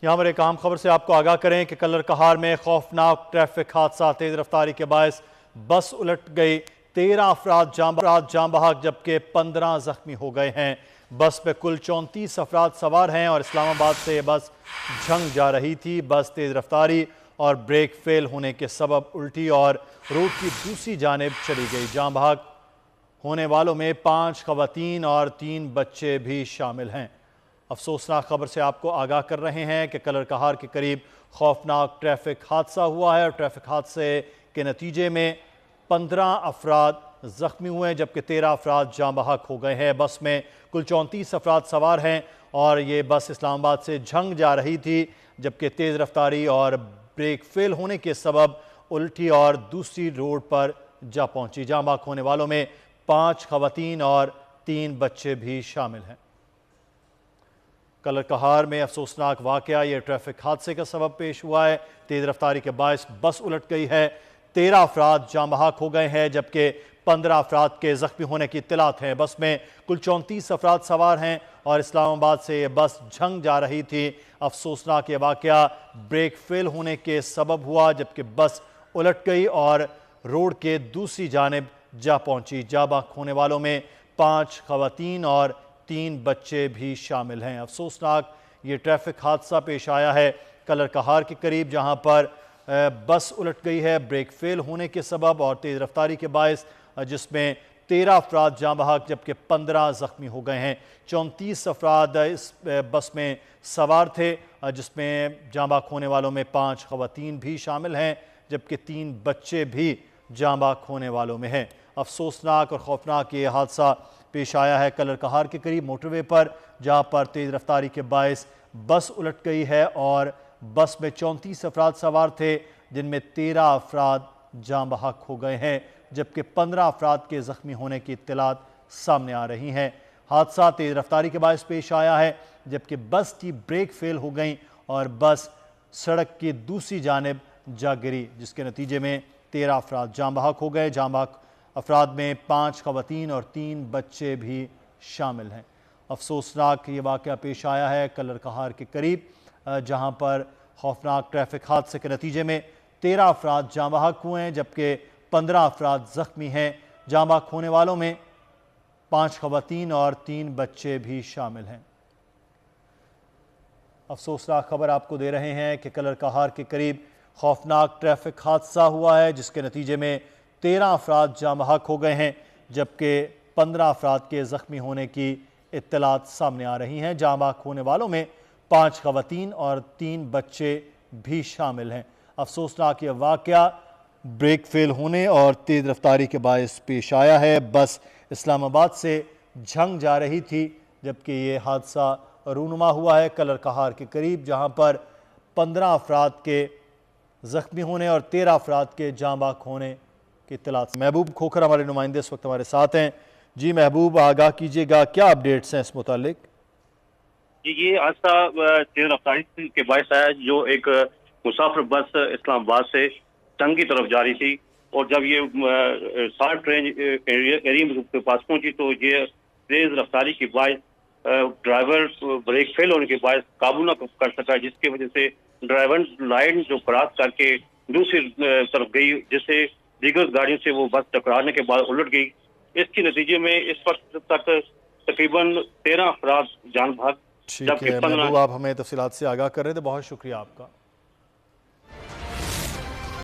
یہاں پر ایک اہم خبر سے آپ کو آگاہ کریں کہ کلر کہار میں خوفناک ٹریفک حادثہ، تیز رفتاری کے باعث بس الٹ گئی، 13 افراد جاں بحق جبکہ 15 زخمی ہو گئے ہیں۔ بس پہ کل 34 افراد سوار ہیں اور اسلام آباد سے یہ بس جھنگ جا رہی تھی۔ بس تیز رفتاری اور بریک فیل ہونے کے سبب الٹی اور روڈ کی دوسری جانب چلی گئی۔ جاں بحق ہونے والوں میں 5 خواتین اور 3 بچے بھی شامل ہیں۔ افسوسناک خبر سے آپ کو آگاہ کر رہے ہیں کہ کلر کہار کے قریب خوفناک ٹریفک حادثہ ہوا ہے اور ٹریفک حادثے کے نتیجے میں 15 افراد زخمی ہوئے ہیں جبکہ 13 افراد جاں بحق ہو گئے ہیں۔ بس میں کل 34 افراد سوار ہیں اور یہ بس اسلام آباد سے جھنگ جا رہی تھی جبکہ تیز رفتاری اور بریک فیل ہونے کے سبب الٹی اور دوسری روڈ پر جا پہنچی۔ جاں بحق ہونے والوں میں 5 خواتین اور 3 بچے بھی شامل ہیں۔ کلر کہار میں افسوسناک واقعہ یہ ٹریفک حادثے کا سبب پیش ہوا ہے۔ تیز رفتاری کے باعث بس الٹ گئی ہے، 13 افراد جاں بحق ہو گئے ہیں جبکہ 15 افراد کے زخمی ہونے کی اطلاعات ہیں۔ بس میں کل 34 افراد سوار ہیں اور اسلام آباد سے یہ بس جھنگ جا رہی تھی۔ افسوسناک یہ واقعہ بریک فیل ہونے کے سبب ہوا جبکہ بس الٹ گئی اور روڈ کے دوسری جانب جا پہنچی۔ جاں بحق ہونے والوں میں 5 خواتین اور 3 بچے بھی شامل ہیں۔ افسوسناک یہ ٹریفک حادثہ پیش آیا ہے کلر کہار کے قریب جہاں پر بس الٹ گئی ہے بریک فیل ہونے کے سبب اور تیز رفتاری کے باعث، جس میں 13 افراد جاں بحق جبکہ 15 زخمی ہو گئے ہیں۔ 34 افراد اس بس میں سوار تھے جس میں جاں بحق ہونے والوں میں 5 خواتین بھی شامل ہیں جبکہ 3 بچے بھی جاں بحق ہونے والوں میں ہیں۔ افسوسناک اور خوفناک یہ حادثہ پیش آیا ہے کلر کہار کے قریب موٹر وے پر جہاں پر تیز رفتاری کے باعث بس الٹ گئی ہے اور بس میں 34 افراد سوار تھے جن میں 13 افراد جاں بحق ہو گئے ہیں جبکہ 15 افراد کے زخمی ہونے کی اطلاعات سامنے آ رہی ہیں۔ حادثہ تیز رفتاری کے باعث پیش آیا ہے جبکہ بس کی بریک فیل ہو گئی اور بس سڑک کی دوسری جانب جا گری جس کے نتیجے میں 13 افراد جاں بحق ہو گئے۔ جاں بحق افراد میں 5 خواتین اور 3 بچے بھی شامل ہیں۔ افسوسناک یہ واقعہ پیش آیا ہے کلر کہار کے قریب جہاں پر خوفناک ٹریفک حادثے کے نتیجے میں 13 افراد جاں بحق ہوئے ہیں جبکہ 15 افراد زخمی ہیں۔ جاں بحق ہونے والوں میں 5 خواتین اور 3 بچے بھی شامل ہیں۔ افسوسناک خبر آپ کو دے رہے ہیں کہ کلر کہار کے قریب خوفناک ٹریفک حادثہ ہوا ہے جس کے نتیجے میں 13 افراد جاں بحق ہو گئے ہیں جبکہ 15 افراد کے زخمی ہونے کی اطلاعات سامنے آ رہی ہیں۔ جاں بحق ہونے والوں میں 5 خواتین اور 3 بچے بھی شامل ہیں۔ افسوسناک یہ واقعہ بریک فیل ہونے اور تیز رفتاری کے باعث پیش آیا ہے۔ بس اسلام آباد سے جھنگ جا رہی تھی جبکہ یہ حادثہ رونما ہوا ہے کلر کہار کے قریب جہاں پر 15 افراد کے زخمی ہونے اور 13 افراد کے جاں بحق ہونے کی اطلاعات۔ محبوب کھوکھر ہمارے نمائندے اس وقت ہمارے ساتھ ہیں۔ جی محبوب، آگاہ کیجیے گا، کیا اپڈیٹس ہیں اس متعلق؟ جی یہ حادثہ تیز رفتاری کے باعث آیا جو ایک مسافر بس اسلام آباد سے جنگ کی طرف جا رہی تھی اور جب یہ سالٹ رینج ایریا کے پاس پہنچی تو یہ تیز رفتاری کے باعث ڈرائیور بریک فیل ہونے کے باعث قابو نہ کر سکا جس کی وجہ سے ڈرائیور لائن جو کراس کر کے دوسری طرف گئی جس سے دیگر گاڑیوں سے وہ بس ٹکرانے کے بعد الٹ گئی۔ اس کے نتیجے میں اس وقت تک تقریباً 13 افراد جان بحق ٹھیک ہے محبوب، آپ ہمیں تفصیلات سے آگاہ کر رہے تھے، بہت شکریہ آپ کا۔